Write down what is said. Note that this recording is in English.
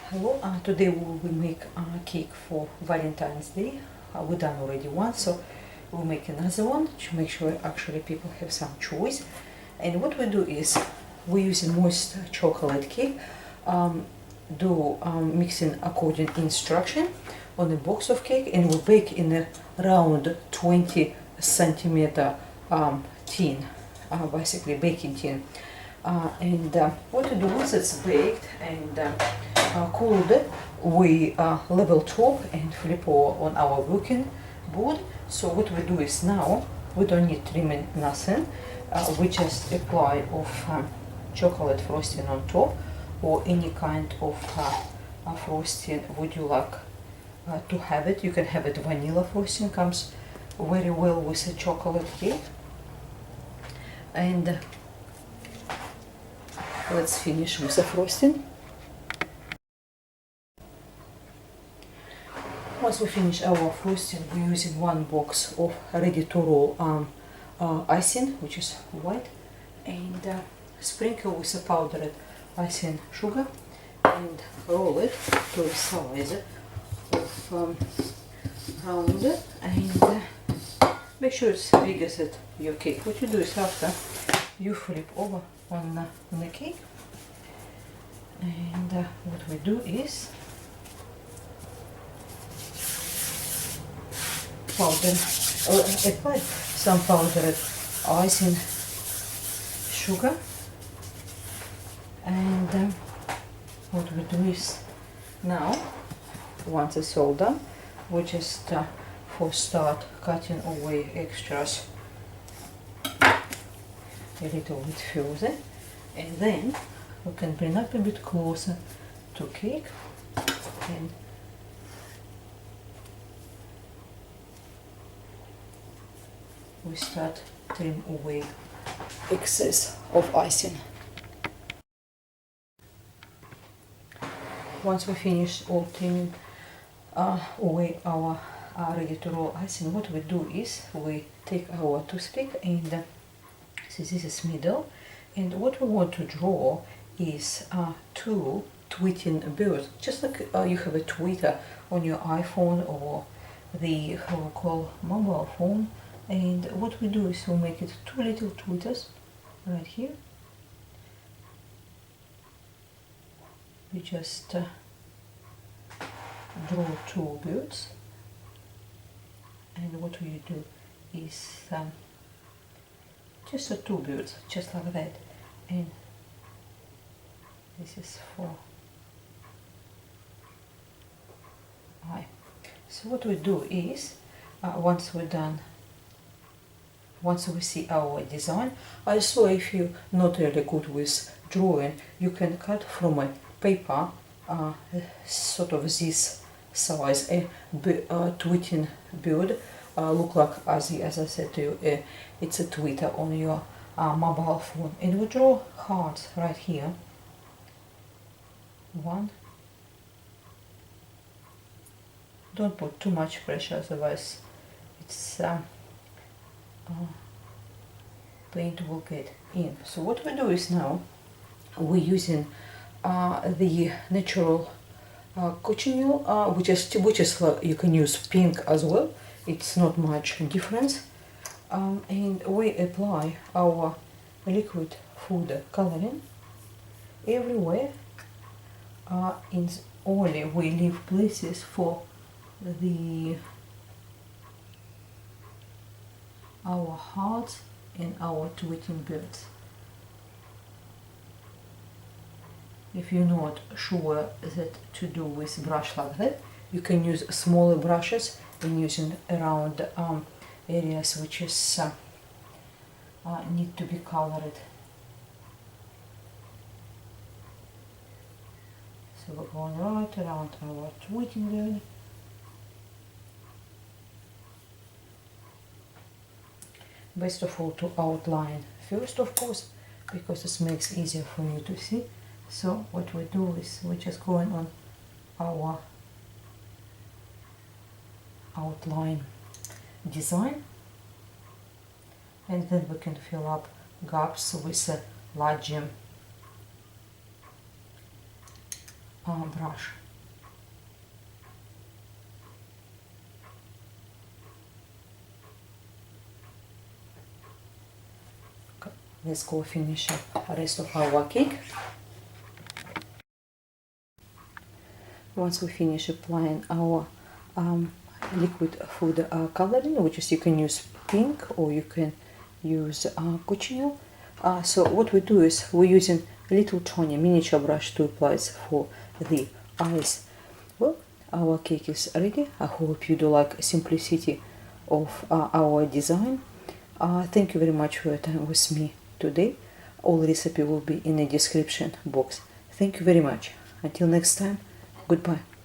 Hello, today we will make a cake for Valentine's Day. We done already one, so we'll make another one to make sure actually people have some choice. And what we do is we use a moist chocolate cake, mixing according instruction on a box of cake, and we bake in a round 20 centimeter tin, basically baking tin. What to do once it's baked and cooled, we level top and flip on our working board. So what we do is now we don't need trimming nothing. We just apply of chocolate frosting on top, or any kind of frosting would you like to have it. You can have it vanilla frosting, comes very well with a chocolate cake. And let's finish with the frosting. Once we finish our frosting, we're using one box of ready to roll icing, which is white, and sprinkle with a powdered icing sugar and roll it to the size of round, and make sure it's big as your cake. What you do is after you flip over on the cake, and what we do is apply some powdered icing sugar, and what we do is now, once it's all done, we just for start cutting away extras a little bit further, and then we can bring up a bit closer to cake, and we start trim away excess of icing. Once we finish all trimming away our ready to roll icing, what we do is we take our toothpick and so this is middle, and what we want to draw is two tweeting birds, just like you have a tweeter on your iPhone or the how we call mobile phone. And what we do is we make it two little tweeters right here. We just draw two birds, and what we do is just two birds, just like that, and this is for eye. So what we do is once we're done, once we see our design, also if you're not really good with drawing, you can cut from a paper sort of this size, a tweeting bird, look like as I said to you, it's a tweeter on your mobile phone, and we draw hearts right here. One. Don't put too much pressure, otherwise it's paint will get in. So what we do is now we're using the natural Cochineal, which is you can use pink as well. It's not much difference, and we apply our liquid food coloring everywhere. In only we leave places for our hearts and our tweeting birds. If you're not sure that to do with brush like that, you can use smaller brushes and using around areas which is need to be colored. So we're going right around our tweeting bird. Best of all to outline first, of course, because this makes easier for you to see. So what we do is we're just going on our outline design, and then we can fill up gaps with a larger brush. Okay, let's go finish up the rest of our cake. Once we finish applying our liquid food coloring, which is you can use pink or you can use Cochineal. So what we do is we're using little tiny miniature brush to apply for the eyes. Well, our cake is ready. I hope you do like simplicity of our design. Thank you very much for your time with me today. All recipe will be in the description box. Thank you very much. Until next time, goodbye.